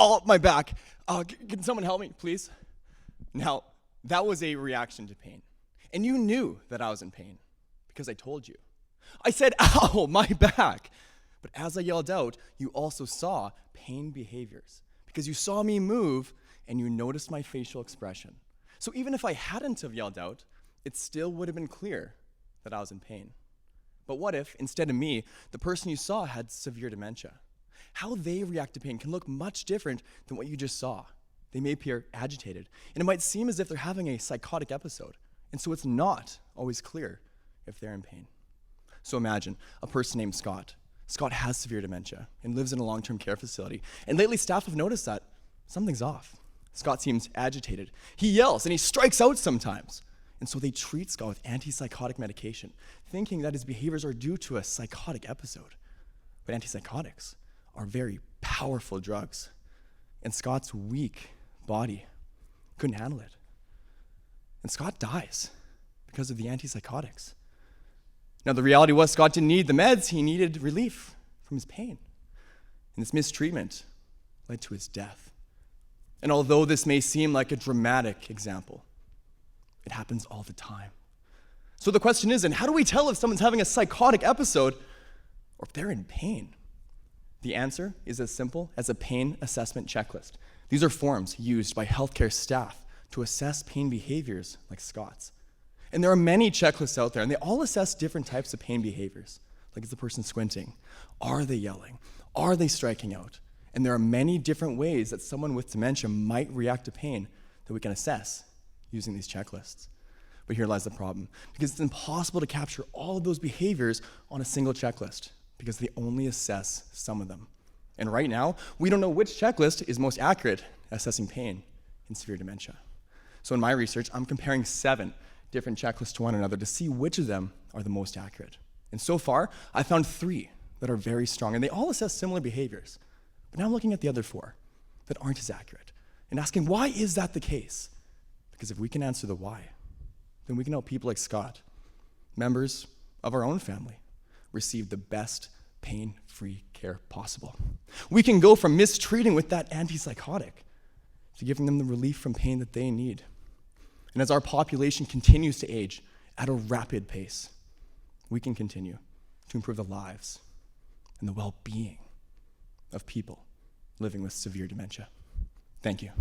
oh, my back. Can someone help me, please? Now, that was a reaction to pain. And you knew that I was in pain because I told you. I said, ow, my back. But as I yelled out, you also saw pain behaviors because you saw me move and you noticed my facial expression. So even if I hadn't have yelled out, it still would have been clear that I was in pain. But what if, instead of me, the person you saw had severe dementia? How they react to pain can look much different than what you just saw. They may appear agitated, and it might seem as if they're having a psychotic episode, and so it's not always clear if they're in pain. So imagine a person named Scott. Scott has severe dementia and lives in a long-term care facility, and lately staff have noticed that something's off. Scott seems agitated. He yells, and he strikes out sometimes. And so they treat Scott with antipsychotic medication, thinking that his behaviors are due to a psychotic episode. But antipsychotics are very powerful drugs, and Scott's weak body couldn't handle it. And Scott dies because of the antipsychotics. Now, the reality was Scott didn't need the meds. He needed relief from his pain. And this mistreatment led to his death. And although this may seem like a dramatic example, it happens all the time. So the question is, and how do we tell if someone's having a psychotic episode or if they're in pain? The answer is as simple as a pain assessment checklist. These are forms used by healthcare staff to assess pain behaviors like Scott's. And there are many checklists out there, and they all assess different types of pain behaviors. Like, is the person squinting? Are they yelling? Are they striking out? And there are many different ways that someone with dementia might react to pain that we can assess using these checklists. But here lies the problem, because it's impossible to capture all of those behaviors on a single checklist, because they only assess some of them. And right now, we don't know which checklist is most accurate at assessing pain in severe dementia. So in my research, I'm comparing 7 different checklists to one another to see which of them are the most accurate. And so far, I found 3 that are very strong, and they all assess similar behaviors. But now I'm looking at the other 4 that aren't as accurate and asking, why is that the case? Because if we can answer the why, then we can help people like Scott, members of our own family, receive the best pain-free care possible. We can go from mistreating with that antipsychotic to giving them the relief from pain that they need. And as our population continues to age at a rapid pace, we can continue to improve the lives and the well-being of people living with severe dementia. Thank you.